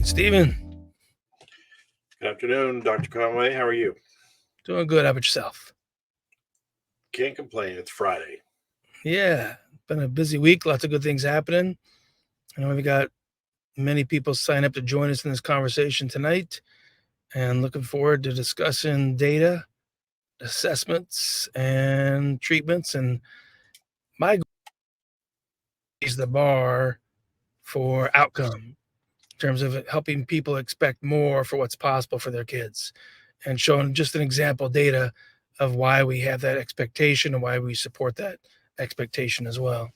Stephen, Good afternoon, Dr. Conway. How are you? doing good. How about yourself? Can't complain. It's Friday. Yeah, been a busy week. Lots of good things happening. I know we've got many people sign up to join us in this conversation tonight, and looking forward to discussing data, assessments, and treatments. And my goal is the bar for outcome in terms of helping people expect more for what's possible for their kids, and showing just an example data of why we have that expectation and why we support that expectation as well.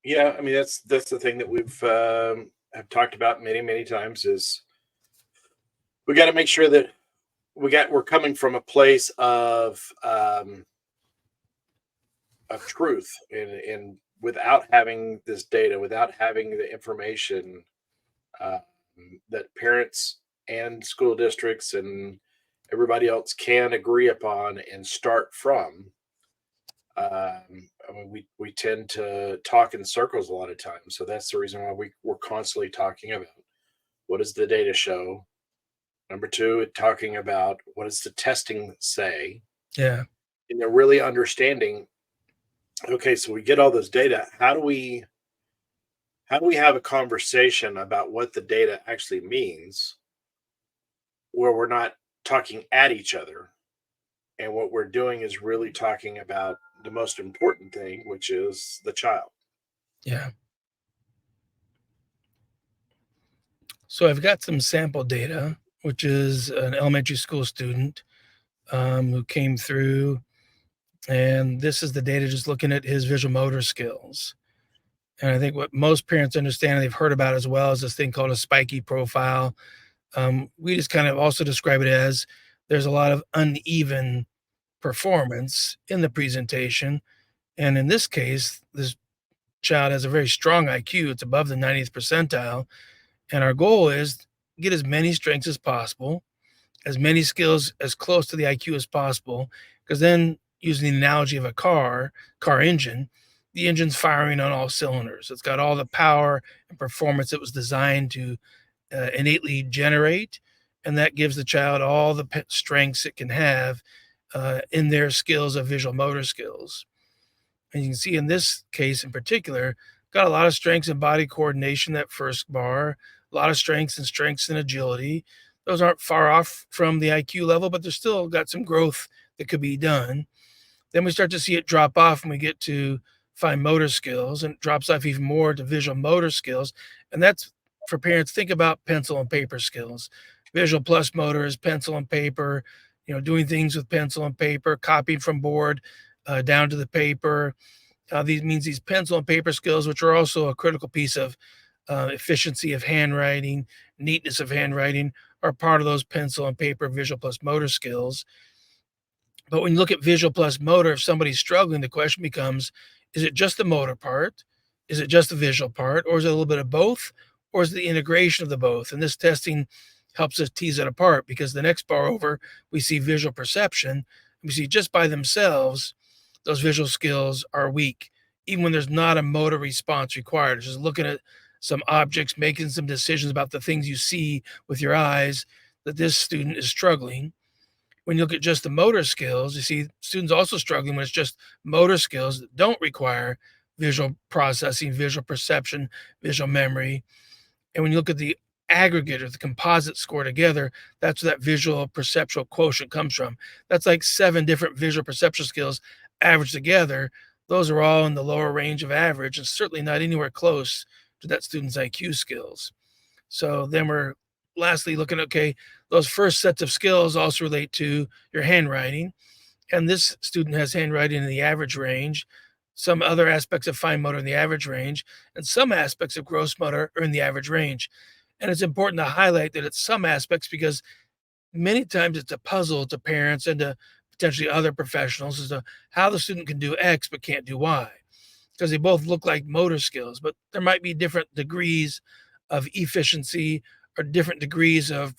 Yeah, I mean that's the thing that we've have talked about many times is we got to make sure that we're coming from a place of truth and without having this data, without having the information uh, that parents and school districts and everybody else can agree upon and start from. I mean, we tend to talk in circles a lot of times, so that's the reason why we're constantly talking about what does the data show. Number two, talking about what does the testing say, Yeah. and they're really understanding. Okay, so we get all this data. How do we have a conversation about what the data actually means, where we're not talking at each other, and what we're doing is really talking about the most important thing, which is the child. Yeah. So I've got some sample data, which is an elementary school student who came through, and this is the data just looking at his visual motor skills. And I think what most parents understand and they've heard about as well is this thing called a spiky profile. We just kind of also describe it as there's a lot of uneven performance in the presentation. And in this case, this child has a very strong IQ. It's above the 90th percentile. And our goal is get as many strengths as possible, as many skills as close to the IQ as possible, because then using the analogy of a car engine, the engine's firing on all cylinders. It's got all the power and performance it was designed to innately generate, and that gives the child all the strengths it can have in their skills of visual motor skills. And you can see in this case in particular, got a lot of strengths in body coordination, that first bar, a lot of strengths and agility. Those aren't far off from the IQ level, but they're still got some growth that could be done. Then we start to see it drop off when we get to fine motor skills, and it drops off even more to visual motor skills. And that's for parents, think about pencil and paper skills. Visual plus motor is pencil and paper, doing things with pencil and paper, copying from board down to the paper. These pencil and paper skills, which are also a critical piece of efficiency of handwriting, neatness of handwriting, are part of those pencil and paper visual plus motor skills. But when you look at visual plus motor, if somebody's struggling, the question becomes, is it just the motor part? Is it just the visual part? Or is it a little bit of both? Or is it the integration of the both? And this testing helps us tease it apart, because the next bar over, we see visual perception. We see just by themselves, those visual skills are weak, even when there's not a motor response required. Just looking at some objects, making some decisions about the things you see with your eyes, that this student is struggling. When you look at just the motor skills, you see students also struggling when it's just motor skills that don't require visual processing, visual perception, visual memory. And when you look at the aggregate or the composite score together, that's where that visual perceptual quotient comes from. That's like 7 different visual perceptual skills averaged together. Those are all in the lower range of average, and certainly not anywhere close to that student's IQ skills. So then we're lastly looking at, okay, those first sets of skills also relate to your handwriting. And this student has handwriting in the average range, some other aspects of fine motor in the average range, and some aspects of gross motor are in the average range. And it's important to highlight that it's some aspects, because many times it's a puzzle to parents and to potentially other professionals as to how the student can do X but can't do Y, because they both look like motor skills, but there might be different degrees of efficiency or different degrees of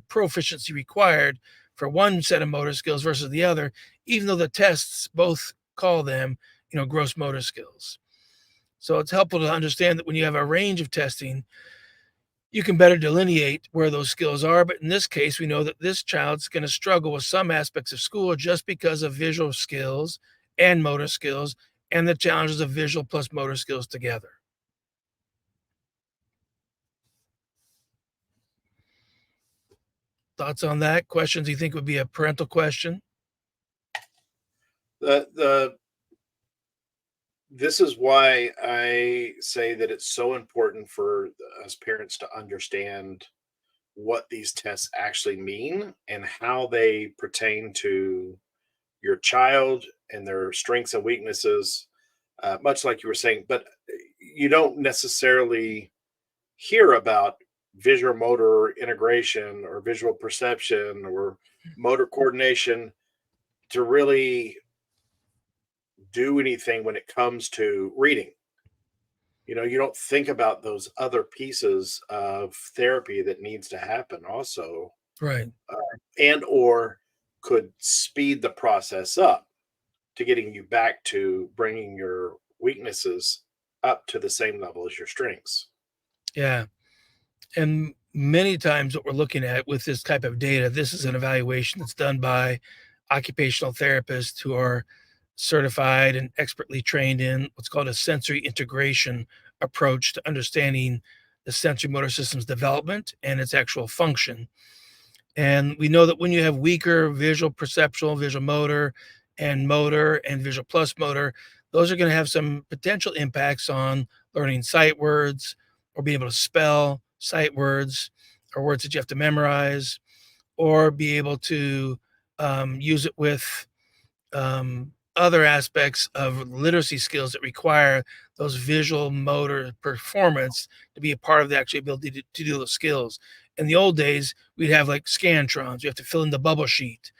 proficiency required for one set of motor skills versus the other, even though the tests both call them, gross motor skills. So it's helpful to understand that when you have a range of testing, you can better delineate where those skills are. But in this case, we know that this child's going to struggle with some aspects of school just because of visual skills and motor skills and the challenges of visual plus motor skills together. Thoughts on that? Questions you think would be a parental question? This is why I say that it's so important for us parents to understand what these tests actually mean and how they pertain to your child and their strengths and weaknesses, much like you were saying. But you don't necessarily hear about visual motor integration or visual perception or motor coordination to really do anything when it comes to reading. You don't think about those other pieces of therapy that needs to happen also, Right. and or could speed the process up to getting you back to bringing your weaknesses up to the same level as your strengths. Yeah. And many times what we're looking at with this type of data, this is an evaluation that's done by occupational therapists who are certified and expertly trained in what's called a sensory integration approach to understanding the sensory motor system's development and its actual function. And we know that when you have weaker visual perceptual, visual motor and visual plus motor, those are going to have some potential impacts on learning sight words or being able to spell sight words or words that you have to memorize or be able to use it with other aspects of literacy skills that require those visual motor performance to be a part of the actual ability to do those skills. In the old days, we'd have like scantrons. You have to fill in the bubble sheet.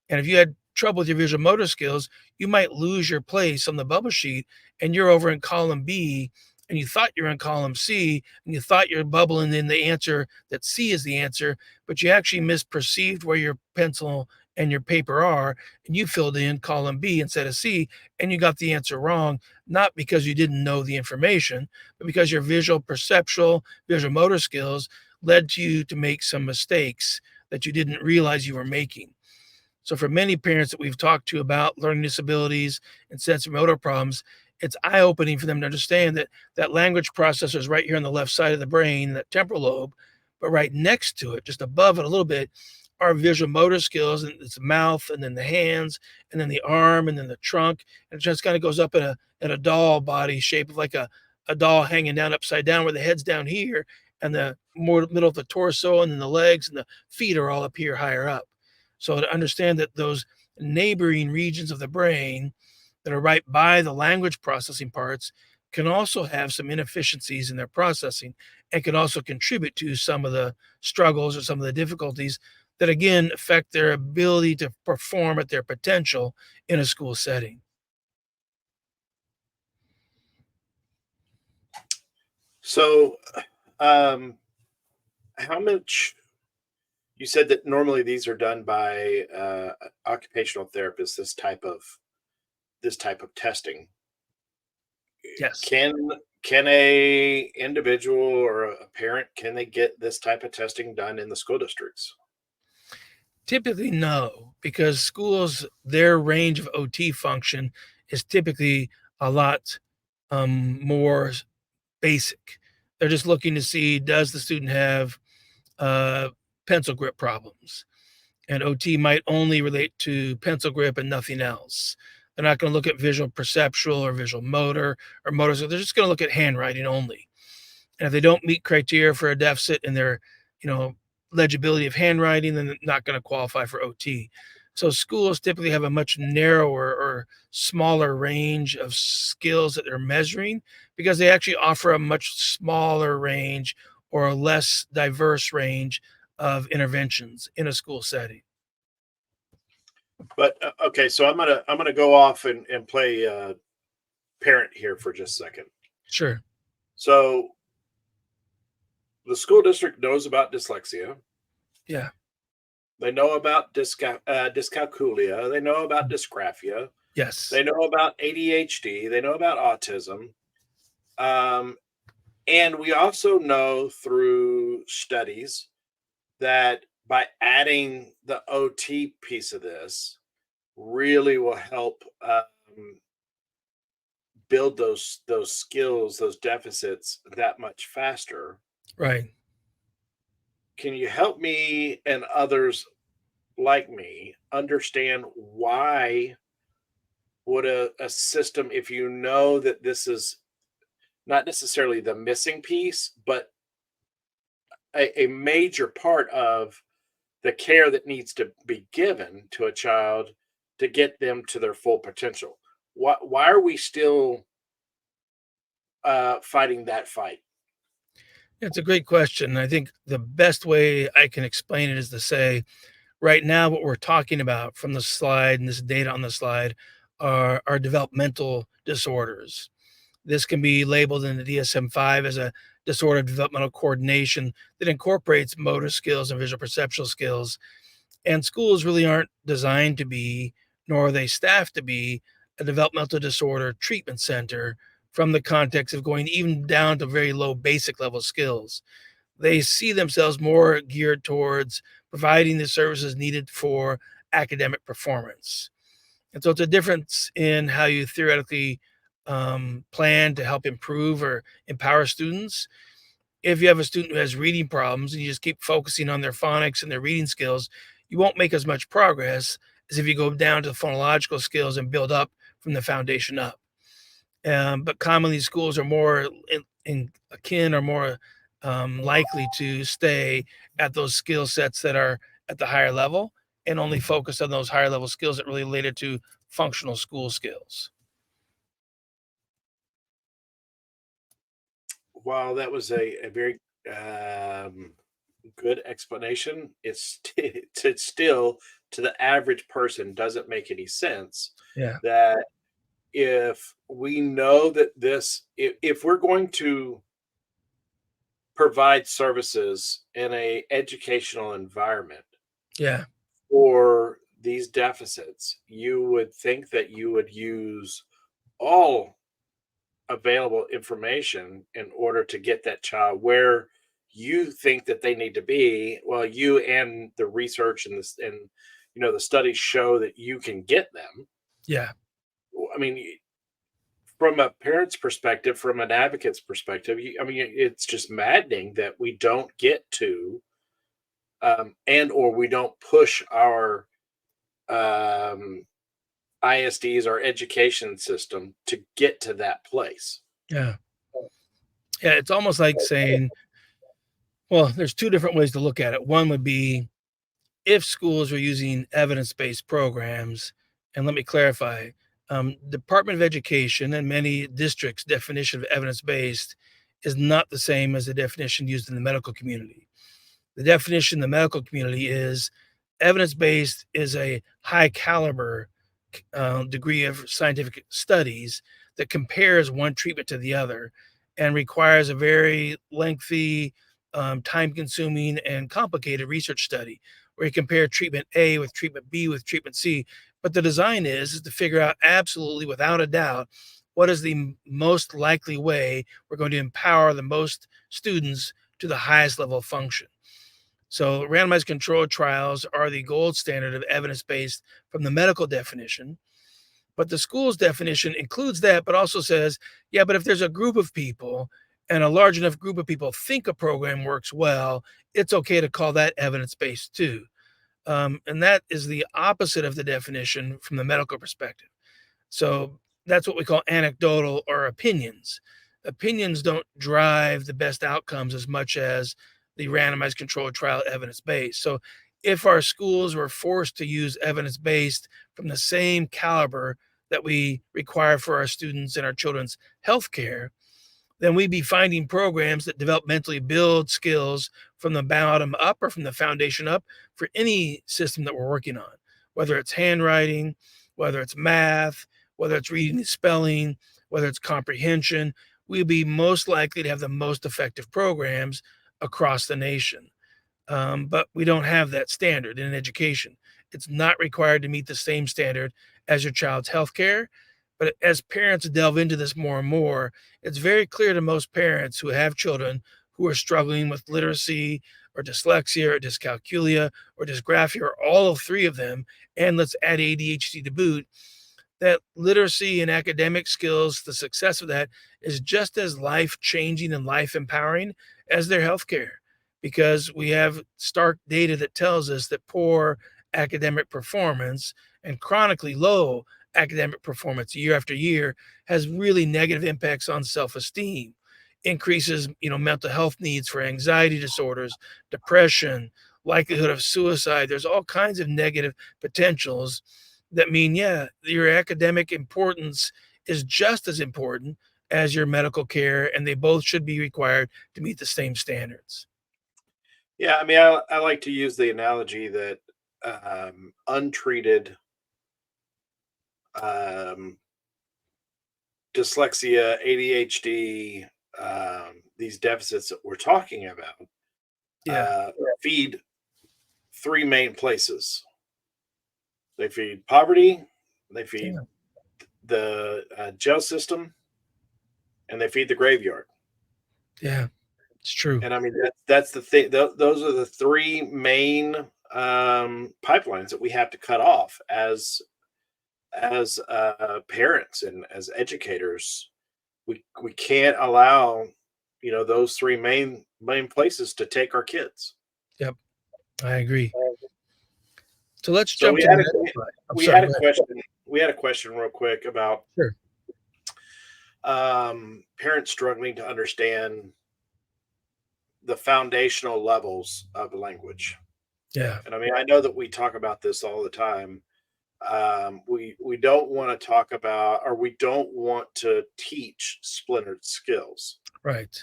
And if you had trouble with your visual motor skills, you might lose your place on the bubble sheet and you're over in column B and you thought you're in column C and you thought you're bubbling in the answer that C is the answer, but you actually misperceived where your pencil and your paper are, and you filled in column B instead of C, and you got the answer wrong, not because you didn't know the information, but because your visual perceptual, visual motor skills led to you to make some mistakes that you didn't realize you were making. So for many parents that we've talked to about learning disabilities and sensory motor problems, it's eye-opening for them to understand that that language processor is right here on the left side of the brain, that temporal lobe, but right next to it, just above it a little bit, are visual motor skills, and it's the mouth, and then the hands, and then the arm, and then the trunk, and it just kind of goes up in a doll body shape of like a doll hanging down upside down, where the head's down here, and the more middle of the torso, and then the legs and the feet are all up here higher up. So to understand that those neighboring regions of the brain that are right by the language processing parts can also have some inefficiencies in their processing and can also contribute to some of the struggles or some of the difficulties that again affect their ability to perform at their potential in a school setting. So, um, how much you said that normally these are done by occupational therapists, this type of testing. Yes. Can a individual or a parent, can they get this type of testing done in the school districts? Typically, no, because schools, their range of OT function is typically a lot more basic. They're just looking to see, does the student have uh, pencil grip problems? And OT might only relate to pencil grip and nothing else. They're not going to look at visual perceptual or visual motor or motor. So they're just going to look at handwriting only. And if they don't meet criteria for a deficit in their, you know, legibility of handwriting, then they're not going to qualify for OT. So schools typically have a much narrower or smaller range of skills that they're measuring because they actually offer a much smaller range or a less diverse range of interventions in a school setting. But okay, so I'm gonna go off and play parent here for just a second. Sure. So the school district knows about dyslexia. Yeah. They know about dyscalculia. They know about dysgraphia. Yes. They know about ADHD. They know about autism. Um, and we also know through studies that by adding the OT piece of this really will help build those skills, those deficits that much faster. Right. Can you help me and others like me understand why would a system, if you know that this is not necessarily the missing piece, but a major part of the care that needs to be given to a child to get them to their full potential? Why are we still fighting that fight? It's a great question. I think the best way I can explain it is to say, right now, what we're talking about from the slide and this data on the slide are developmental disorders. This can be labeled in the DSM-5 as a disorder of developmental coordination that incorporates motor skills and visual perceptual skills. And schools really aren't designed to be, nor are they staffed to be, a developmental disorder treatment center from the context of going even down to very low basic level skills. They see themselves more geared towards providing the services needed for academic performance. And so it's a difference in how you theoretically plan to help improve or empower students. If you have a student who has reading problems and you just keep focusing on their phonics and their reading skills, you won't make as much progress as if you go down to the phonological skills and build up from the foundation up. But commonly, schools are more in akin or more likely to stay at those skill sets that are at the higher level and only focus on those higher level skills that really related to functional school skills. While that was a very um, good explanation, it's still, to the average person, doesn't make any sense Yeah, that if we know that if we're going to provide services in a educational environment yeah, for these deficits, you would think that you would use all available information in order to get that child where you think that they need to be. Well, you and the research and this and the studies show that you can get them. yeah, I mean, from a parent's perspective, from an advocate's perspective, I mean, it's just maddening that we don't get to, and or we don't push our um, ISDs, our education system, to get to that place. yeah. Yeah, it's almost like saying, well, there's two different ways to look at it. One would be if schools are using evidence-based programs, and let me clarify, Department of Education and many districts' definition of evidence-based is not the same as the definition used in the medical community. The definition in the medical community is evidence-based is a high caliber degree of scientific studies that compares one treatment to the other and requires a very lengthy, time consuming, and complicated research study where you compare treatment A with treatment B with treatment C. But the design is to figure out absolutely without a doubt what is the most likely way we're going to empower the most students to the highest level of function. So, randomized controlled trials are the gold standard of evidence based from the medical definition. But the school's definition includes that, but also says, yeah, but if there's a group of people and a large enough group of people think a program works well, it's okay to call that evidence based too. And that is the opposite of the definition from the medical perspective. So that's what we call anecdotal or opinions. Opinions don't drive the best outcomes as much as the randomized controlled trial evidence based. So if our schools were forced to use evidence based from the same caliber that we require for our students and our children's healthcare, then we'd be finding programs that developmentally build skills from the bottom up or from the foundation up for any system that we're working on, whether it's handwriting, whether it's math, whether it's reading and spelling, whether it's comprehension. We'd be most likely to have the most effective programs across the nation. But we don't have that standard in education. It's not required to meet the same standard as your child's healthcare. But as parents delve into this more and more, it's very clear to most parents who have children who are struggling with literacy or dyslexia or dyscalculia or dysgraphia or all of three of them, and let's add ADHD to boot, that literacy and academic skills, the success of that is just as life changing and life empowering as their healthcare, because we have stark data that tells us that poor academic performance and chronically low academic performance year after year has really negative impacts on self-esteem, increases mental health needs for anxiety disorders, depression, likelihood of suicide. There's all kinds of negative potentials that mean, yeah, your academic importance is just as important as your medical care, and they both should be required to meet the same standards. Yeah, I mean, I like to use the analogy that untreated um, dyslexia, ADHD, these deficits that we're talking about Yeah, feed three main places. They feed poverty, they feed yeah, the jail system, and they feed the graveyard. yeah, it's true. And I mean, that's the thing. Those are the three main pipelines that we have to cut off as parents and as educators. We can't allow those three main places to take our kids. Yep, I agree. So let's So jump to the next slide. I'm we sorry, had a go ahead. question. We had a question real quick about Sure. parents struggling to understand the foundational levels of language. Yeah, And I mean, I know that we talk about this all the time. We don't want to talk about, or we don't want to teach splintered skills. right.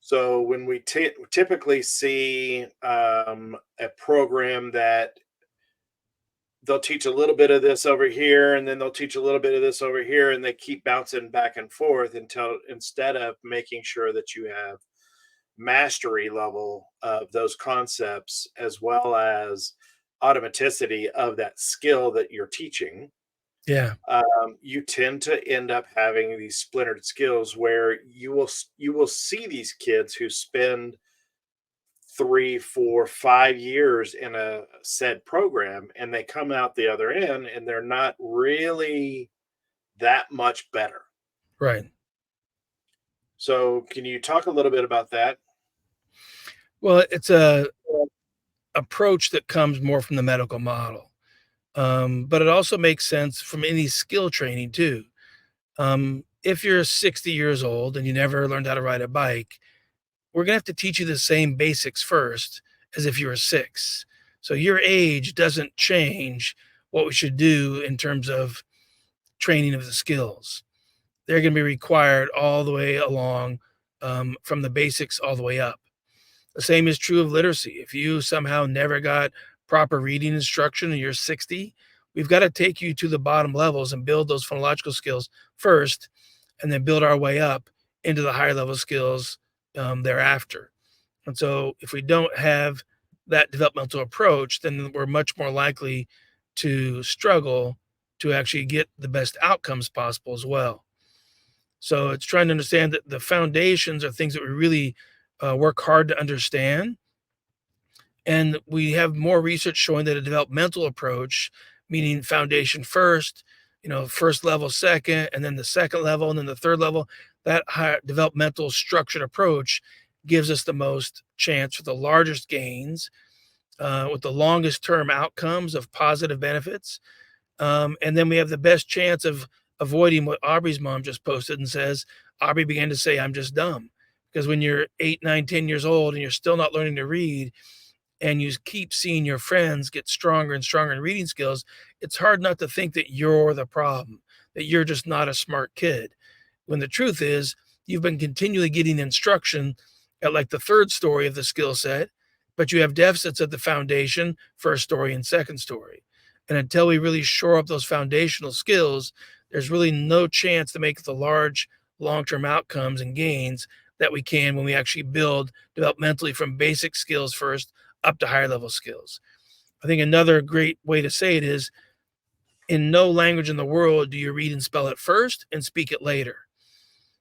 So when we typically see a program that they'll teach a little bit of this over here, and then they'll teach a little bit of this over here, and they keep bouncing back and forth until instead of making sure that you have mastery level of those concepts as well as automaticity of that skill that you're teaching, Yeah, you tend to end up having these splintered skills where you will see these kids who spend 3, 4, 5 years in a said program, and they come out the other end and they're not really that much better. right. So can you talk a little bit about that? Well, it's a approach that comes more from the medical model, but it also makes sense from any skill training too. If you're 60 years old and you never learned how to ride a bike, we're gonna have to teach you the same basics first as if you were 6. So your age doesn't change what we should do in terms of training of the skills. They're gonna be required all the way along, from the basics all the way up. The same is true of literacy. If you somehow never got proper reading instruction and you're 60, we've got to take you to the bottom levels and build those phonological skills first, and then build our way up into the higher level skills thereafter. And so, if we don't have that developmental approach, then we're much more likely to struggle to actually get the best outcomes possible as well. So it's trying to understand that the foundations are things that we really work hard to understand. And we have more research showing that a developmental approach, meaning foundation first, first level second, and then the second level, and then the third level, that high developmental structured approach gives us the most chance for the largest gains with the longest term outcomes of positive benefits. And then we have the best chance of avoiding what Aubrey's mom just posted and says, Aubrey began to say, I'm just dumb. Because when you're 8, 9, 10 years old and you're still not learning to read, and you keep seeing your friends get stronger and stronger in reading skills, it's hard not to think that you're the problem, that you're just not a smart kid. When the truth is, you've been continually getting instruction at like the third story of the skill set, but you have deficits at the foundation, first story, and second story. And until we really shore up those foundational skills, there's really no chance to make the large long term outcomes and gains that we can when we actually build developmentally from basic skills first up to higher level skills. I think another great way to say it is in no language in the world do you read and spell it first and speak it later.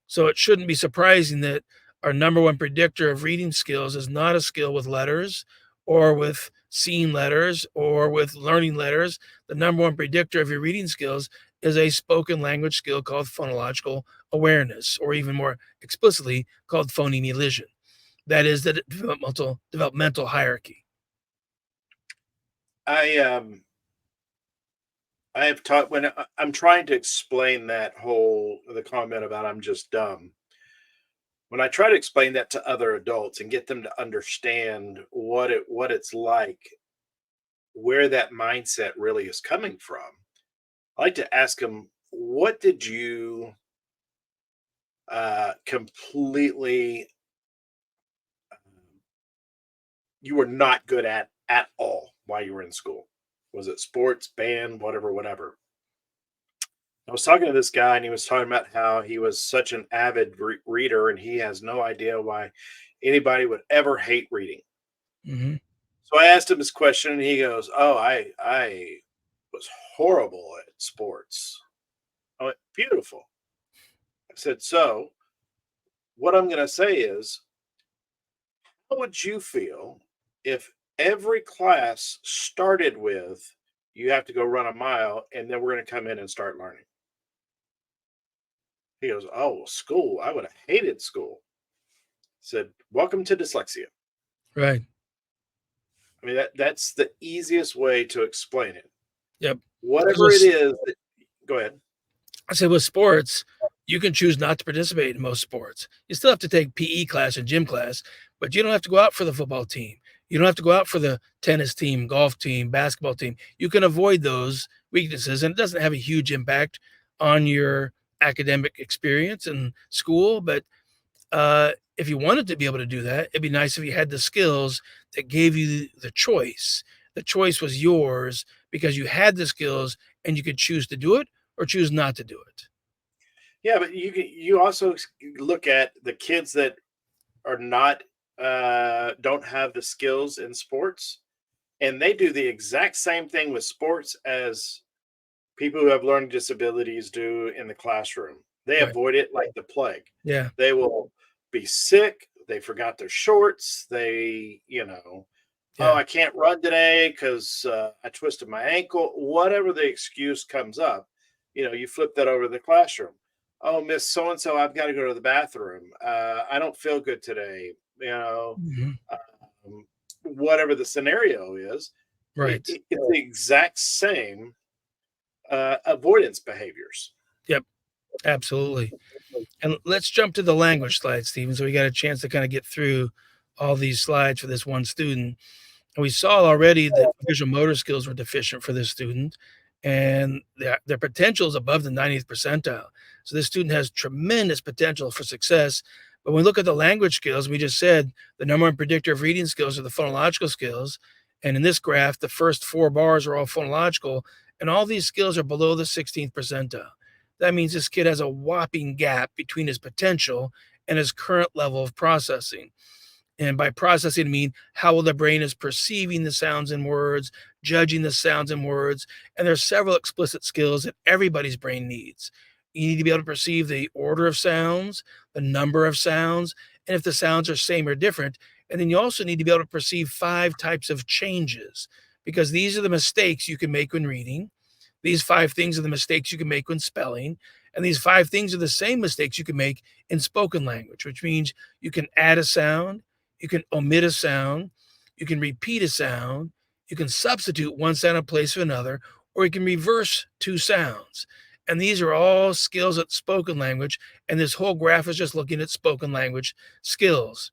So it shouldn't be surprising that our number one predictor of reading skills is not a skill with letters or with seeing letters or with learning letters. The number one predictor of your reading skills is a spoken language skill called phonological awareness, or even more explicitly called phoneme elision. That is the developmental hierarchy. I have taught when I'm trying to explain the comment about I'm just dumb. When I try to explain that to other adults and get them to understand what it's like, where that mindset really is coming from, I like to ask them, what did you completely you were not good at all while you were in school? Was it sports, band, whatever? I was talking to this guy, and he was talking about how he was such an avid reader, and he has no idea why anybody would ever hate reading. Mhm. So I asked him this question, and he goes, "Oh, I was horrible at sports." I went, "Beautiful." I said, "So what I'm going to say is, how would you feel if every class started with, you have to go run a mile, and then we're going to come in and start learning?" He goes, "Oh, well, school. I would have hated school." I said, "Welcome to dyslexia." Right. I mean, that's the easiest way to explain it. Yep. Whatever it is that, go ahead. I said with sports, you can choose not to participate in most sports. You still have to take PE class and gym class, but you don't have to go out for the football team. You don't have to go out for the tennis team, golf team, basketball team. You can avoid those weaknesses, and it doesn't have a huge impact on your academic experience in school. But if you wanted to be able to do that, it'd be nice if you had the skills that gave you the choice. The choice was yours because you had the skills and you could choose to do it or choose not to do it. Yeah, but you also look at the kids that are not don't have the skills in sports, and they do the exact same thing with sports as people who have learning disabilities do in the classroom. They Right. avoid it like the plague. Yeah. They will be sick. They forgot their shorts. Oh, Yeah. I can't run today because I twisted my ankle. Whatever the excuse comes up, you flip that over to the classroom. Oh, Miss So and So, I've got to go to the bathroom. I don't feel good today. Mhm. Whatever the scenario is, Right. it's the exact same avoidance behaviors. Yep. Absolutely. And let's jump to the language slide, Stephen. So we got a chance to kind of get through all these slides for this one student. And we saw already that visual motor skills were deficient for this student, and their potential is above the 90th percentile. So this student has tremendous potential for success. But when we look at the language skills, we just said the number one predictor of reading skills are the phonological skills. And in this graph, the first 4 bars are all phonological, and all these skills are below the 16th percentile. That means this kid has a whopping gap between his potential and his current level of processing. And by processing, I mean how the brain is perceiving the sounds in words, judging the sounds in words. And there's several explicit skills that everybody's brain needs. You need to be able to perceive the order of sounds, the number of sounds, and if the sounds are same or different. And then you also need to be able to perceive 5 types of changes, because these are the mistakes you can make when reading. These 5 things are the mistakes you can make when spelling. And these 5 things are the same mistakes you can make in spoken language, which means you can add a sound, you can omit a sound, you can repeat a sound, you can substitute one sound in place of another, or you can reverse 2 sounds. And these are all skills at spoken language. And this whole graph is just looking at spoken language skills.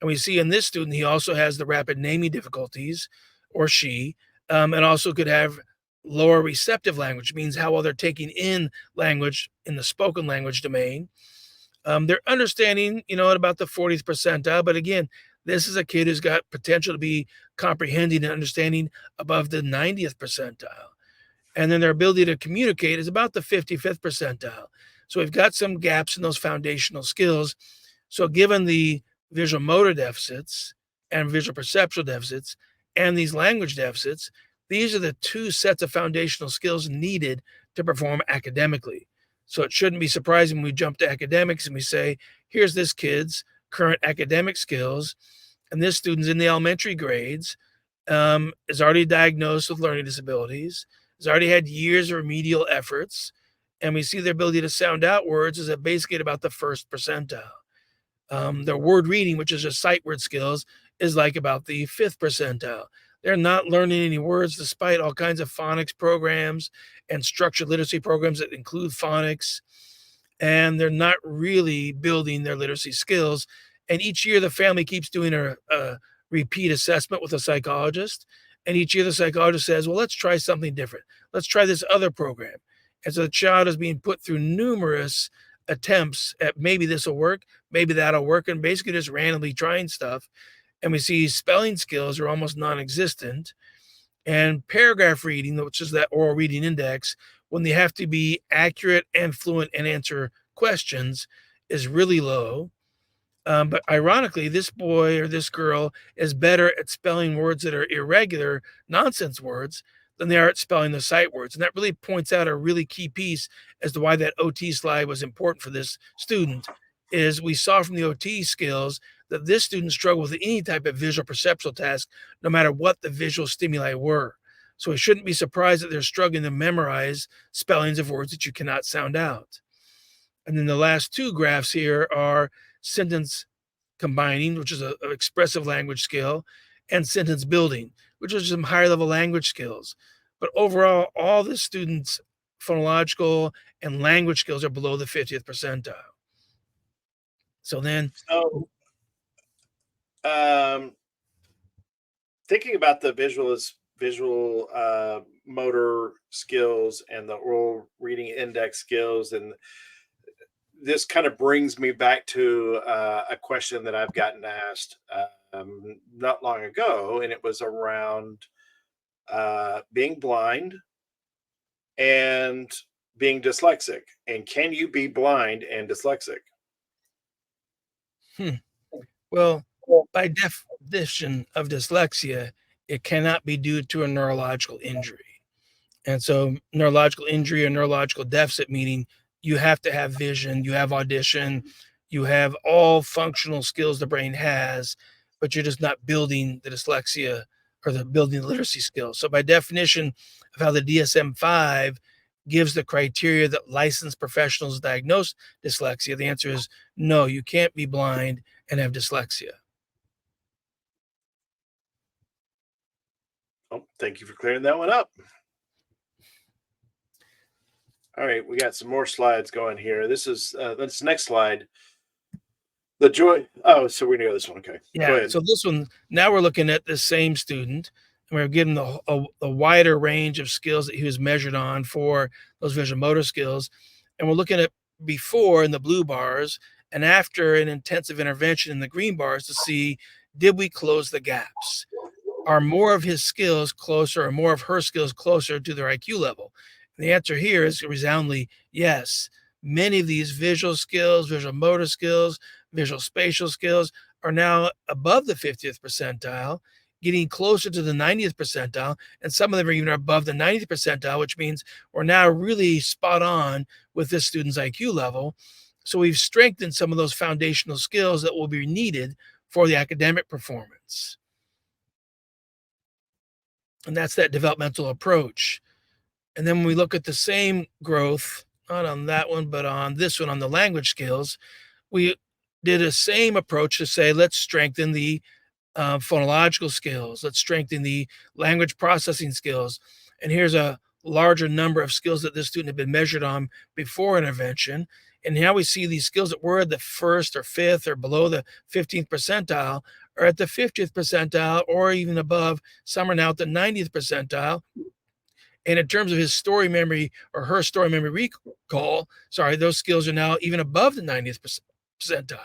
And we see in this student, he also has the rapid naming difficulties, or she, and also could have lower receptive language, means how well they're taking in language in the spoken language domain. They're understanding, at about the 40th percentile. But again, this is a kid who's got potential to be comprehending and understanding above the 90th percentile. And then their ability to communicate is about the 55th percentile. So we've got some gaps in those foundational skills. So given the visual motor deficits and visual perceptual deficits and these language deficits, These are the two sets of foundational skills needed to perform academically. So it shouldn't be surprising when we jump to academics and we say, here's this kid's current academic skills, and this student's in the elementary grades, is already diagnosed with learning disabilities, has already had years of remedial efforts, and we see their ability to sound out words is basically at about the first percentile. Their word reading, which is just sight word skills, is like about the fifth percentile. They're not learning any words despite all kinds of phonics programs and structured literacy programs that include phonics. And they're not really building their literacy skills. And each year, the family keeps doing a repeat assessment with a psychologist. And each year, the psychologist says, well, let's try something different. Let's try this other program. And so the child is being put through numerous attempts at maybe this will work, maybe that'll work, and basically just randomly trying stuff. And we see spelling skills are almost non-existent. And paragraph reading, which is that oral reading index, when they have to be accurate and fluent and answer questions, is really low. But ironically, this boy or this girl is better at spelling words that are irregular, nonsense words, than they are at spelling the sight words. And that really points out a really key piece as to why that OT slide was important for this student, is we saw from the OT skills that this student struggled with any type of visual perceptual task, no matter what the visual stimuli were. So we shouldn't be surprised that they're struggling to memorize spellings of words that you cannot sound out. And then the last two graphs here are sentence combining, which is an expressive language skill, and sentence building, which is some higher level language skills. But overall, all the students' phonological and language skills are below the 50th percentile. So then, thinking about the visual motor skills and the oral reading index skills, and this kind of brings me back to a question that I've gotten asked not long ago, and it was around being blind and being dyslexic. And can you be blind and dyslexic? Well, by definition of dyslexia, it cannot be due to a neurological injury. And so neurological injury or neurological deficit, meaning you have to have vision, you have audition, you have all functional skills the brain has, but you're just not building the dyslexia or building the literacy skills. So by definition of how the DSM-5 gives the criteria that licensed professionals diagnose dyslexia, the answer is no, you can't be blind and have dyslexia. Oh, thank you for clearing that one up. All right, we got some more slides going here. This is this next slide. The joy. Oh, so we're gonna go this one. Okay. Yeah. Go ahead. So this one, now we're looking at the same student, and we're getting a wider range of skills that he was measured on for those visual motor skills. And we're looking at before in the blue bars and after an intensive intervention in the green bars to see, did we close the gaps? Are more of his skills closer or more of her skills closer to their IQ level? And the answer here is resoundingly yes. Many of these visual skills, visual motor skills, visual spatial skills are now above the 50th percentile, getting closer to the 90th percentile, and some of them are even above the 90th percentile, which means we're now really spot on with this student's IQ level. So we've strengthened some of those foundational skills that will be needed for the academic performance. And that's that developmental approach. And then when we look at the same growth, not on that one, but on this one, on the language skills, we did a same approach to say, let's strengthen the phonological skills. Let's strengthen the language processing skills. And here's a larger number of skills that this student had been measured on before intervention. And now we see these skills that were at the first or fifth or below the 15th percentile are at the 50th percentile or even above. Some are now at the 90th percentile. And in terms of his story memory or her story memory recall, those skills are now even above the 90th percentile.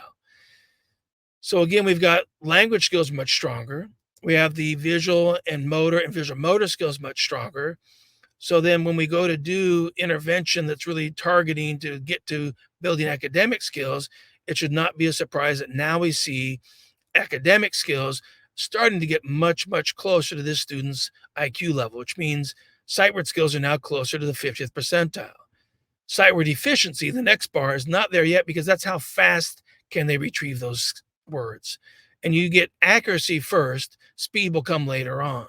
So again, we've got language skills much stronger. We have the visual and motor and visual motor skills much stronger. So then when we go to do intervention that's really targeting to get to building academic skills, it should not be a surprise that now we see academic skills starting to get much, much closer to this student's IQ level, which means sight word skills are now closer to the 50th percentile. Sight word efficiency, the next bar, is not there yet because that's how fast can they retrieve those words. And you get accuracy first, speed will come later on.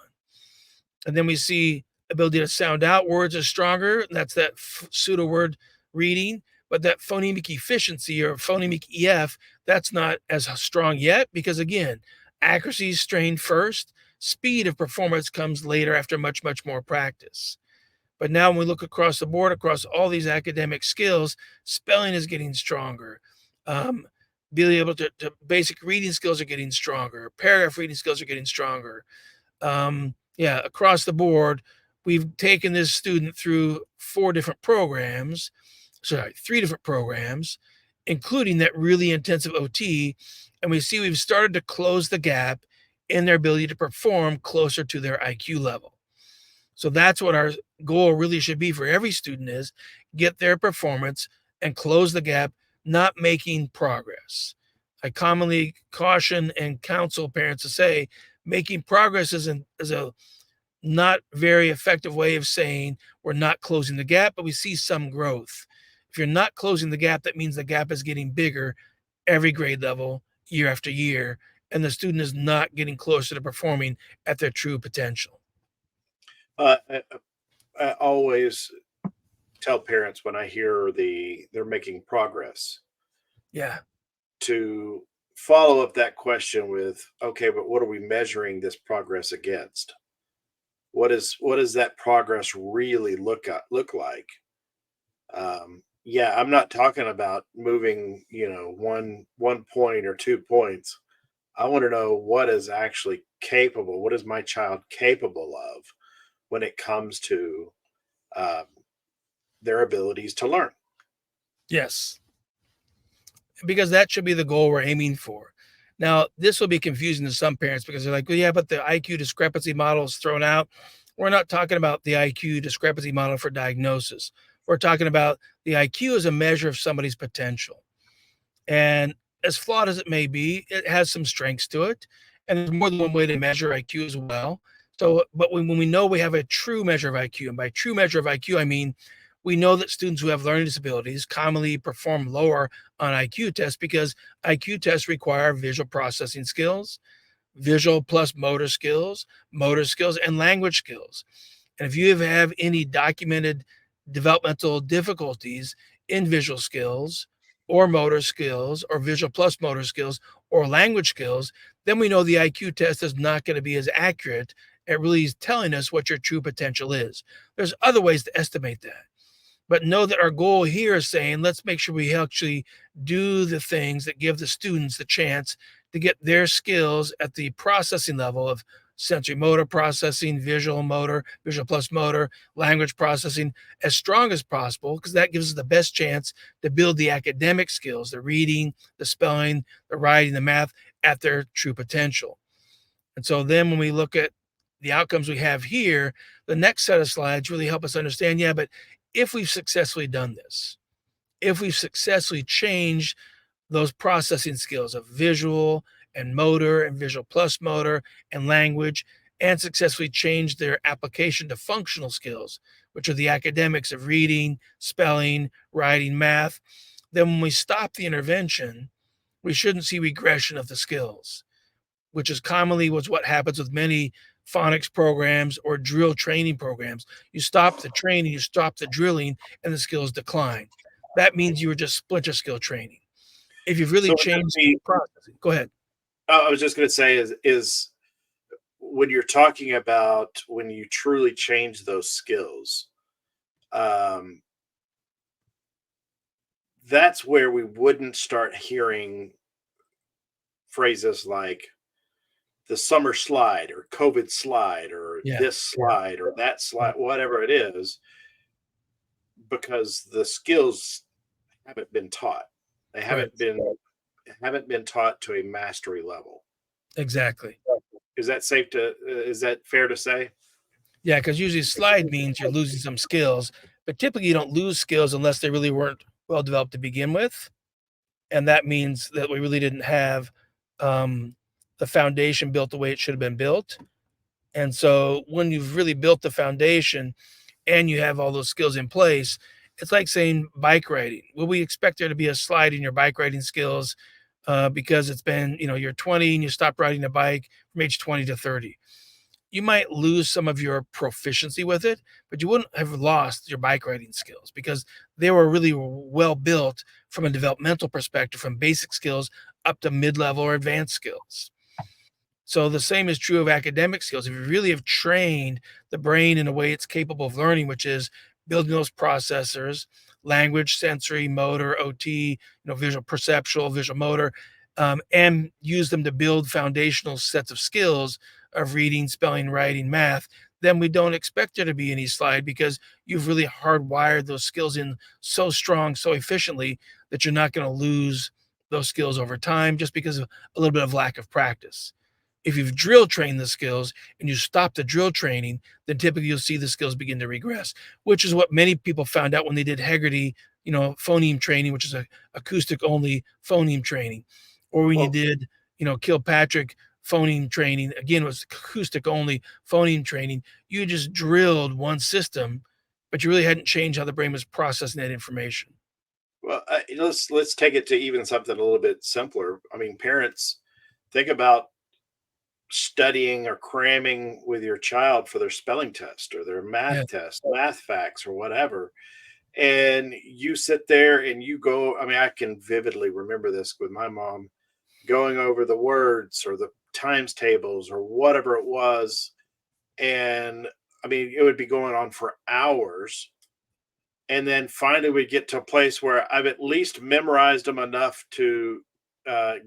And then we see ability to sound out words is stronger. That's that pseudo word reading. But that phonemic efficiency or phonemic EF, that's not as strong yet because, again, accuracy is trained first. Speed of performance comes later after much, much more practice. But now when we look across the board, across all these academic skills, spelling is getting stronger. Being able to basic reading skills are getting stronger. Paragraph reading skills are getting stronger. Across the board, we've taken this student through three different programs, including that really intensive OT. And we see we've started to close the gap in their ability to perform closer to their IQ level. So that's what our goal really should be for every student is get their performance and close the gap, not making progress. I commonly caution and counsel parents to say making progress is a not very effective way of saying we're not closing the gap, but we see some growth. If you're not closing the gap, that means the gap is getting bigger every grade level, year after year, and the student is not getting closer to performing at their true potential. I always tell parents when I hear they're making progress, Yeah. to follow up that question with, okay, but what are we measuring this progress against? What does that progress really look like? I'm not talking about moving, one point or 2 points. I want to know what is actually capable. What is my child capable of when it comes to their abilities to learn? Yes. Because that should be the goal we're aiming for. Now, this will be confusing to some parents because they're like, well, yeah, but the IQ discrepancy model is thrown out. We're not talking about the IQ discrepancy model for diagnosis. We're talking about the IQ as a measure of somebody's potential. And as flawed as it may be, it has some strengths to it. And there's more than one way to measure IQ as well. So, but when we know we have a true measure of IQ, and by true measure of IQ, I mean we know that students who have learning disabilities commonly perform lower on IQ tests because IQ tests require visual processing skills, visual plus motor skills, and language skills. And if you have any documented developmental difficulties in visual skills or motor skills or visual plus motor skills or language skills, then we know the IQ test is not going to be as accurate at really telling us what your true potential is. There's other ways to estimate that. But know that our goal here is saying, let's make sure we actually do the things that give the students the chance to get their skills at the processing level of sensory motor processing, visual motor, visual plus motor, language processing as strong as possible, because that gives us the best chance to build the academic skills, the reading, the spelling, the writing, the math at their true potential. And so then when we look at the outcomes we have here, the next set of slides really help us understand, but if we've successfully done this, if we've successfully changed those processing skills of visual and motor and visual plus motor and language, and successfully changed their application to functional skills, which are the academics of reading, spelling, writing, math, then when we stop the intervention, we shouldn't see regression of the skills, which is commonly what happens with many phonics programs or drill training programs. You stop the training, you stop the drilling, and the skills decline. That means you were just splinter skill training. If you've really changed the processing, go ahead. I was just going to say is when you're talking about when you truly change those skills, that's where we wouldn't start hearing phrases like the summer slide or COVID slide or this slide or that slide, whatever it is, because the skills haven't been taught. They haven't been taught to a mastery level. Exactly. Is that fair to say? Yeah, because usually slide means you're losing some skills, but typically you don't lose skills unless they really weren't well developed to begin with. And that means that we really didn't have the foundation built the way it should have been built. And so when you've really built the foundation and you have all those skills in place, it's like saying bike riding. Will we expect there to be a slide in your bike riding skills because it's been, you're 20 and you stopped riding a bike from age 20 to 30? You might lose some of your proficiency with it, but you wouldn't have lost your bike riding skills because they were really well built from a developmental perspective, from basic skills up to mid level or advanced skills. So the same is true of academic skills. If you really have trained the brain in a way it's capable of learning, which is building those processors, language, sensory, motor, OT, visual perceptual, visual motor, and use them to build foundational sets of skills of reading, spelling, writing, math, then we don't expect there to be any slide because you've really hardwired those skills in so strong, so efficiently that you're not going to lose those skills over time just because of a little bit of lack of practice. If you've drill trained the skills and you stop the drill training, then typically you'll see the skills begin to regress, which is what many people found out when they did Hegarty, phoneme training, which is a acoustic only phoneme training, or when you Well, did, Kilpatrick phoneme training, again, it was acoustic only phoneme training. You just drilled one system, but you really hadn't changed how the brain was processing that information. let's take it to even something a little bit simpler. I mean, parents, think about studying or cramming with your child for their spelling test or their Yeah, math test, math facts or whatever. And you sit there and you go, I mean, I can vividly remember this with my mom going over the words or the times tables or whatever it was. And I mean, it would be going on for hours. And then finally, we get to a place where I've at least memorized them enough to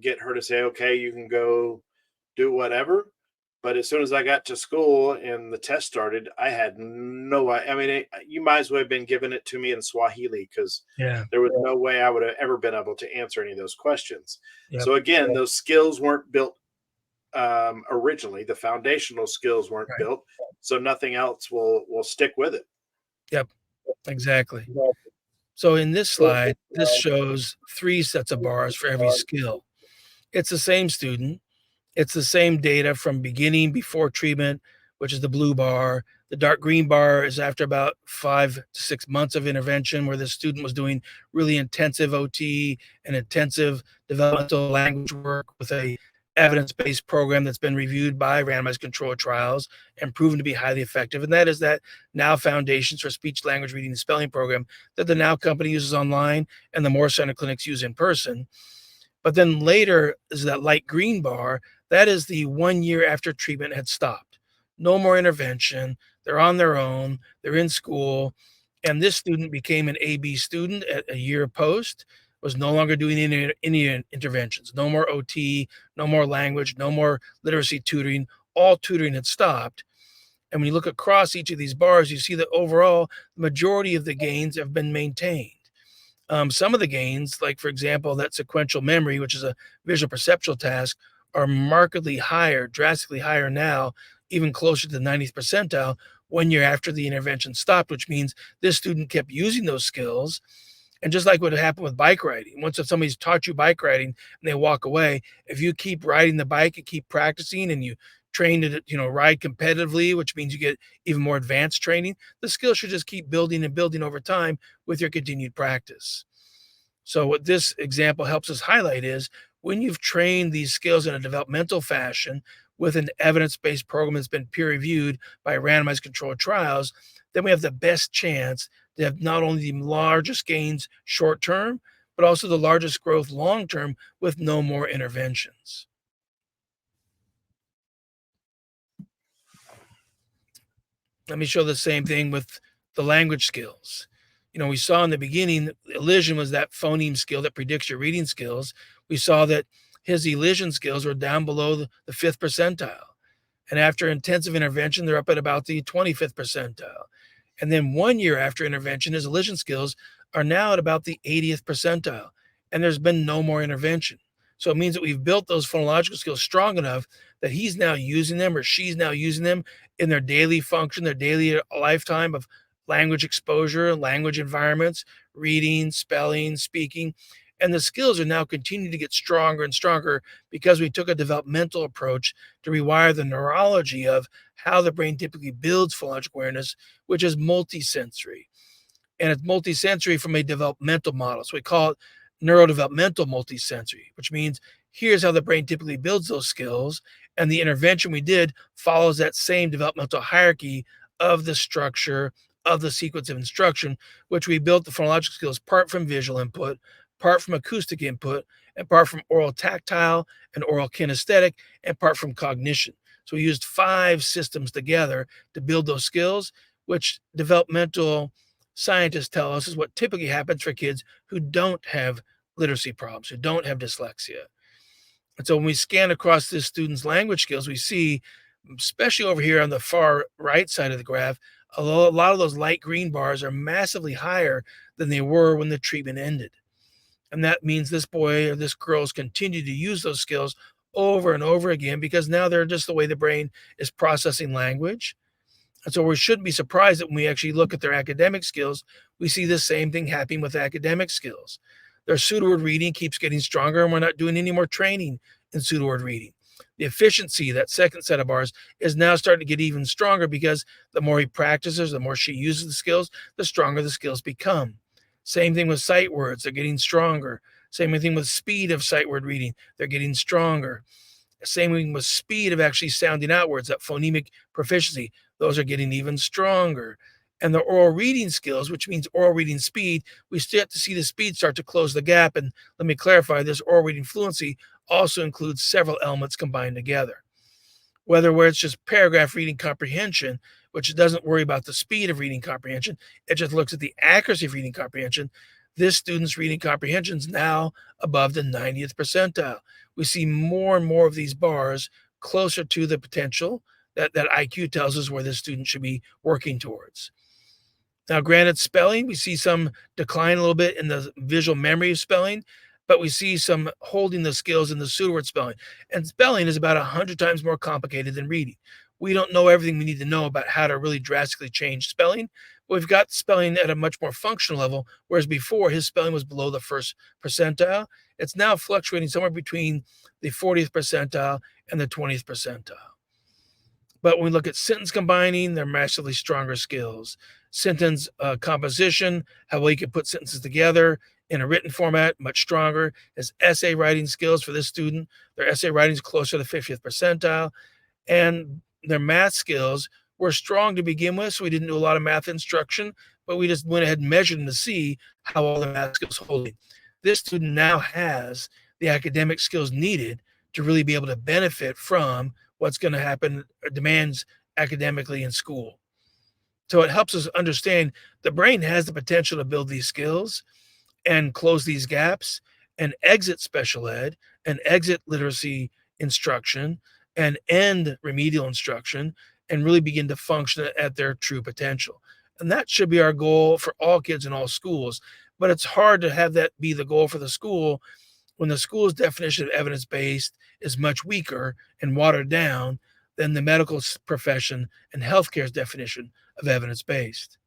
get her to say, okay, you can go do whatever. But as soon as I got to school and the test started, I had I mean, you might as well have been giving it to me in Swahili because yeah, there was no way I would have ever been able to answer any of those questions. yep, So again, those skills weren't built originally. The foundational skills weren't right, built, so nothing else will stick with it. yep, exactly. So in this slide, this shows 3 sets of bars for every skill. It's the same student. It's the same data from beginning before treatment, which is the blue bar. The dark green bar is after about 5 to 6 months of intervention where the student was doing really intensive OT and intensive developmental language work with a evidence-based program that's been reviewed by randomized controlled trials and proven to be highly effective. And that is that Now Foundations for Speech, Language, Reading, and Spelling program that the Now company uses online and the Moore Center clinics use in person. But then later is that light green bar. That is the 1 year after treatment had stopped. No more intervention. They're on their own. They're in school. And this student became an AB student at a year post, was no longer doing any interventions, no more OT, no more language, no more literacy tutoring. All tutoring had stopped. And when you look across each of these bars, you see that overall, the majority of the gains have been maintained. Some of the gains, like for example, that sequential memory, which is a visual perceptual task, are markedly higher, drastically higher now, even closer to the 90th percentile 1 year after the intervention stopped, which means this student kept using those skills. And just like what happened with bike riding, once if somebody's taught you bike riding and they walk away, if you keep riding the bike and keep practicing and you train to, ride competitively, which means you get even more advanced training, the skill should just keep building and building over time with your continued practice. So what this example helps us highlight is when you've trained these skills in a developmental fashion with an evidence-based program that's been peer reviewed by randomized controlled trials, then we have the best chance to have not only the largest gains short term, but also the largest growth long term with no more interventions. Let me show the same thing with the language skills. We saw in the beginning, elision was that phoneme skill that predicts your reading skills. We saw that his elision skills were down below the fifth percentile. And after intensive intervention, they're up at about the 25th percentile. And then 1 year after intervention, his elision skills are now at about the 80th percentile. And there's been no more intervention. So it means that we've built those phonological skills strong enough that he's now using them or she's now using them in their daily function, their daily lifetime of language exposure, language environments, reading, spelling, speaking. And the skills are now continuing to get stronger and stronger because we took a developmental approach to rewire the neurology of how the brain typically builds phonological awareness, which is multisensory. And it's multisensory from a developmental model. So we call it neurodevelopmental multisensory, which means here's how the brain typically builds those skills. And the intervention we did follows that same developmental hierarchy of the structure of the sequence of instruction, which we built the phonological skills part from visual input, part from acoustic input, and part from oral tactile and oral kinesthetic, and part from cognition. So we used 5 systems together to build those skills, which developmental scientists tell us is what typically happens for kids who don't have literacy problems, who don't have dyslexia. And so when we scan across this student's language skills, we see, especially over here on the far right side of the graph, a lot of those light green bars are massively higher than they were when the treatment ended. And that means this boy or this girl's continue to use those skills over and over again because now they're just the way the brain is processing language. And so we shouldn't be surprised that when we actually look at their academic skills, we see the same thing happening with academic skills. Their pseudoword reading keeps getting stronger, and we're not doing any more training in pseudoword reading. The efficiency, that second set of bars, is now starting to get even stronger because the more he practices, the more she uses the skills, the stronger the skills become. Same thing with sight words, they're getting stronger. Same thing with speed of sight word reading, they're getting stronger. Same thing with speed of actually sounding out words, that phonemic proficiency, those are getting even stronger. And the oral reading skills, which means oral reading speed, we still have to see the speed start to close the gap. And let me clarify, this oral reading fluency also includes several elements combined together. Where it's just paragraph reading comprehension, which doesn't worry about the speed of reading comprehension, it just looks at the accuracy of reading comprehension. This student's reading comprehension is now above the 90th percentile. We see more and more of these bars closer to the potential that IQ tells us where this student should be working towards. Now, granted, spelling, we see some decline a little bit in the visual memory of spelling, but we see some holding the skills in the pseudoword spelling. And spelling is about 100 times more complicated than reading. We don't know everything we need to know about how to really drastically change spelling. But we've got spelling at a much more functional level, whereas before his spelling was below the first percentile. It's now fluctuating somewhere between the 40th percentile and the 20th percentile. But when we look at sentence combining, they're massively stronger skills. Sentence composition, how well you can put sentences together in a written format, much stronger. His essay writing skills for this student, their essay writing is closer to the 50th percentile. And their math skills were strong to begin with, so we didn't do a lot of math instruction, but we just went ahead and measured them to see how all the math skills holding. This student now has the academic skills needed to really be able to benefit from what's going to happen or demands academically in school. So it helps us understand the brain has the potential to build these skills and close these gaps and exit special ed and exit literacy instruction and end remedial instruction and really begin to function at their true potential. And that should be our goal for all kids in all schools. But it's hard to have that be the goal for the school when the school's definition of evidence-based is much weaker and watered down than the medical profession and healthcare's definition of evidence-based.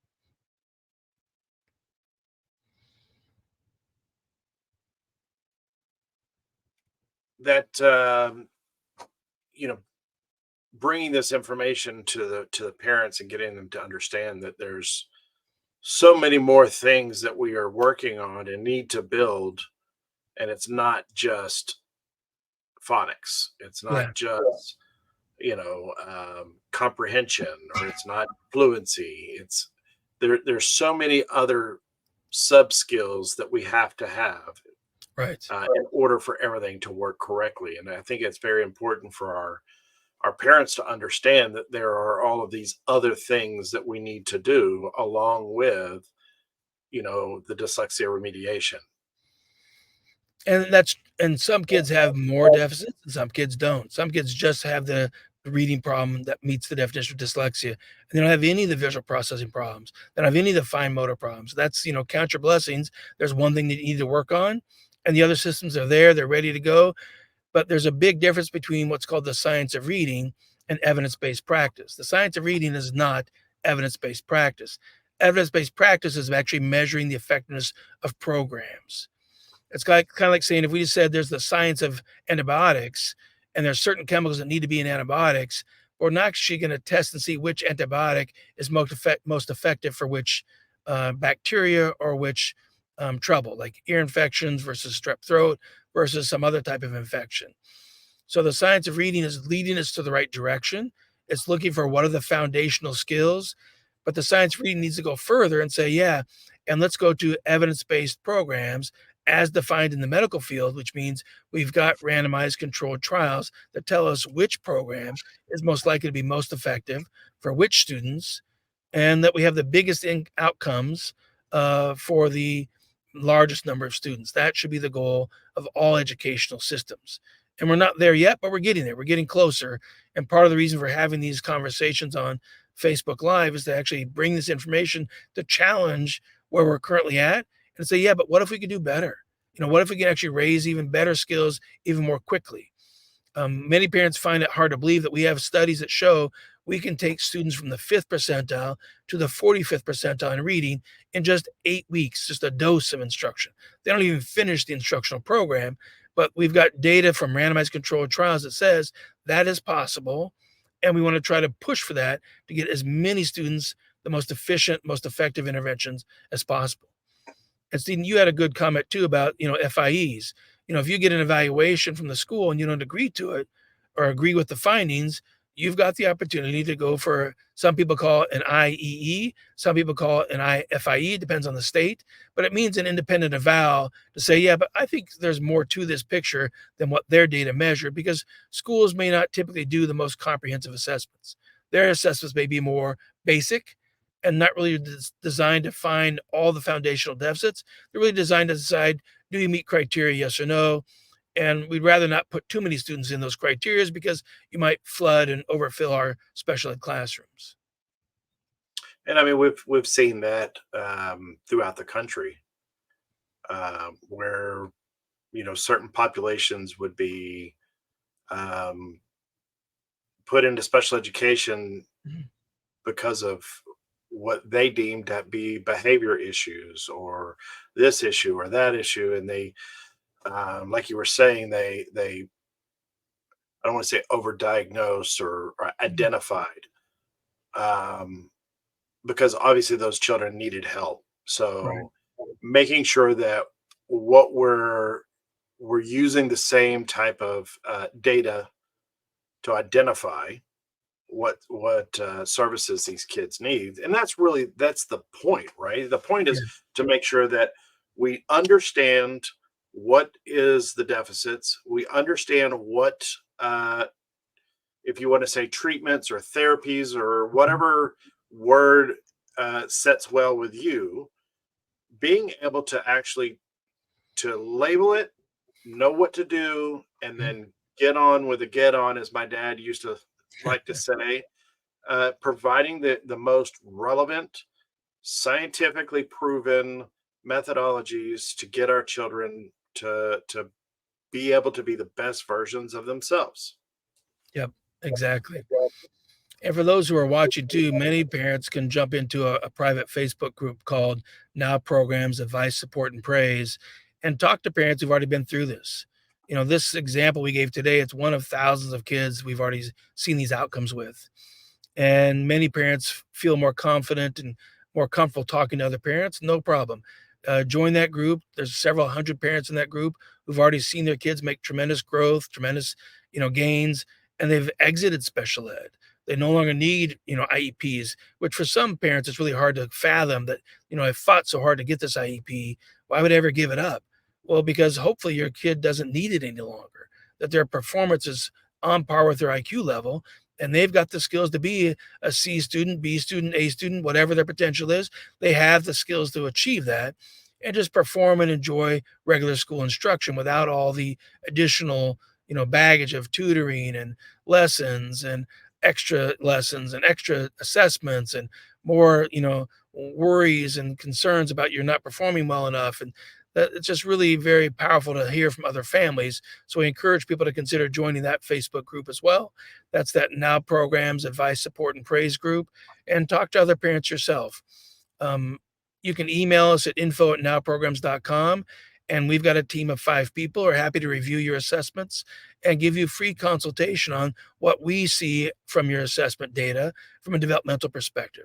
That bringing this information to the parents and getting them to understand that there's so many more things that we are working on and need to build, and it's not just phonics, it's Yeah, not just comprehension, or it's not fluency. It's there's so many other sub skills that we have to have right. in order for everything to work correctly. And I think it's very important for our parents to understand that there are all of these other things that we need to do along with the dyslexia remediation. And some kids have more deficits and some kids don't. Some kids just have the reading problem that meets the definition of dyslexia, and they don't have any of the visual processing problems. They don't have any of the fine motor problems. That's, count your blessings. There's one thing that you need to work on, and the other systems are there. They're ready to go. But there's a big difference between what's called the science of reading and evidence-based practice. The science of reading is not evidence-based practice. Evidence-based practice is actually measuring the effectiveness of programs. It's kind of like saying if we just said there's the science of antibiotics and there's certain chemicals that need to be in antibiotics, we're not actually going to test and see which antibiotic is most effective for which bacteria or which trouble, like ear infections versus strep throat versus some other type of infection. So the science of reading is leading us to the right direction. It's looking for what are the foundational skills, but the science of reading needs to go further and say, yeah, and let's go to evidence-based programs as defined in the medical field, which means we've got randomized controlled trials that tell us which program is most likely to be most effective for which students, and that we have the biggest outcomes for the largest number of students. That should be the goal of all educational systems. And we're not there yet, but we're getting there. We're getting closer. And part of the reason for having these conversations on Facebook Live is to actually bring this information to challenge where we're currently at and say, yeah, but what if we could do better? What if we can actually raise even better skills even more quickly? Many parents find it hard to believe that we have studies that show we can take students from the 5th percentile to the 45th percentile in reading in just 8 weeks, just a dose of instruction. They don't even finish the instructional program, but we've got data from randomized controlled trials that says that is possible. And we want to try to push for that to get as many students the most efficient, most effective interventions as possible. And Stephen, you had a good comment too about, FIEs. If you get an evaluation from the school and you don't agree to it or agree with the findings, you've got the opportunity to go for, some people call it an IEE, some people call it an FIE, depends on the state, but it means an independent eval to say, yeah, but I think there's more to this picture than what their data measure, because schools may not typically do the most comprehensive assessments. Their assessments may be more basic and not really designed to find all the foundational deficits. They're really designed to decide, do you meet criteria, yes or no? And we'd rather not put too many students in those criteria because you might flood and overfill our special ed classrooms. And I mean, we've seen that throughout the country, where certain populations would be um, put into special education Mhm. because of what they deemed to be behavior issues or this issue or that issue, and they, like you were saying, they I don't want to say overdiagnosed or Mhm. identified, um, because obviously those children needed help. Right. So making sure that what we're using the same type of data to identify what services these kids need, and that's the point, right? The point is Yeah. to make sure that we understand what is the deficits, we understand what, uh, if you want to say, treatments or therapies or Mhm. whatever word sets well with you, being able to actually to label it, know what to do, and Mhm. then get on with the get on, as my dad used to like to say, providing the most relevant, scientifically proven methodologies to get our children to be able to be the best versions of themselves. Yep. Exactly. And for those who are watching too, many parents can jump into a private Facebook group called Now Programs Advice, Support, and Praise and talk to parents who've already been through this. This example we gave today, it's one of thousands of kids we've already seen these outcomes with. And many parents feel more confident and more comfortable talking to other parents. No problem. Join that group. There's several hundred parents in that group who've already seen their kids make tremendous growth, tremendous, gains, and they've exited special ed. They no longer need, IEPs, which for some parents it's really hard to fathom that, I fought so hard to get this IEP. Why would I ever give it up? Well, because hopefully your kid doesn't need it any longer, that their performance is on par with their IQ level, and they've got the skills to be a C student, B student, A student, whatever their potential is. They have the skills to achieve that and just perform and enjoy regular school instruction without all the additional, baggage of tutoring and lessons and extra lessons and extra assessments and more, worries and concerns about you're not performing well enough. And that it's just really very powerful to hear from other families. So we encourage people to consider joining that Facebook group as well. That's that Now Programs Advice, Support, and Praise group, and talk to other parents yourself. Um, you can email us at info@nowprograms.com And we've got a team of 5 people who are happy to review your assessments and give you free consultation on what we see from your assessment data from a developmental perspective.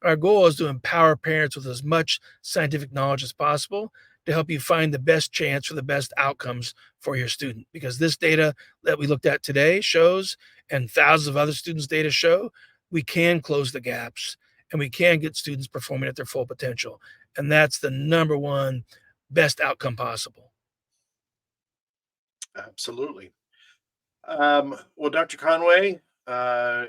Our goal is to empower parents with as much scientific knowledge as possible to help you find the best chance for the best outcomes for your student. Because this data that we looked at today shows, and thousands of other students' data show, we can close the gaps and we can get students performing at their full potential. And that's the number one best outcome possible. Absolutely. Well, Dr. Conway, I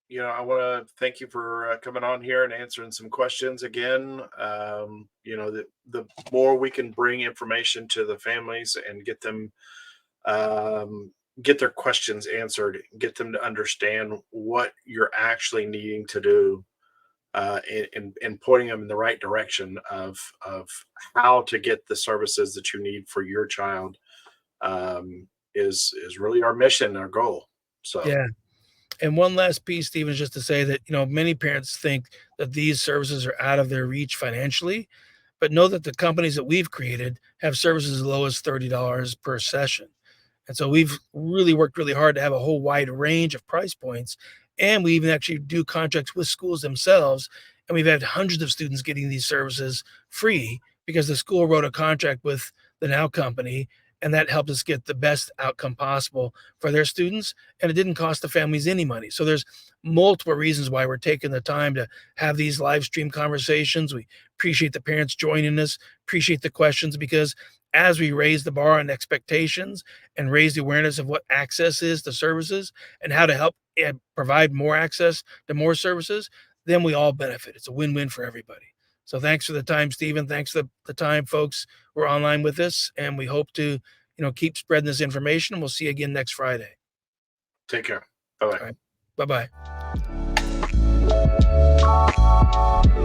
want to thank you for coming on here and answering some questions again. The more we can bring information to the families and get them get their questions answered, get them to understand what you're actually needing to do, and pointing them in the right direction of how to get the services that you need for your child, is really our mission, our goal. So Yeah. And one last piece, Stephen, is just to say that, many parents think that these services are out of their reach financially, but know that the companies that we've created have services as low as $30 per session. And so we've really worked really hard to have a whole wide range of price points. And we even actually do contracts with schools themselves. And we've had hundreds of students getting these services free because the school wrote a contract with the Now company. And that helped us get the best outcome possible for their students. And it didn't cost the families any money. So there's multiple reasons why we're taking the time to have these live stream conversations. We appreciate the parents joining us, appreciate the questions, because as we raise the bar on expectations and raise the awareness of what access is to services and how to help provide more access to more services, then we all benefit. It's a win-win for everybody. So thanks for the time, Stephen. Thanks for the time, folks who are online with us. And we hope to, keep spreading this information. We'll see you again next Friday. Take care. Bye-bye. All right. Bye-bye.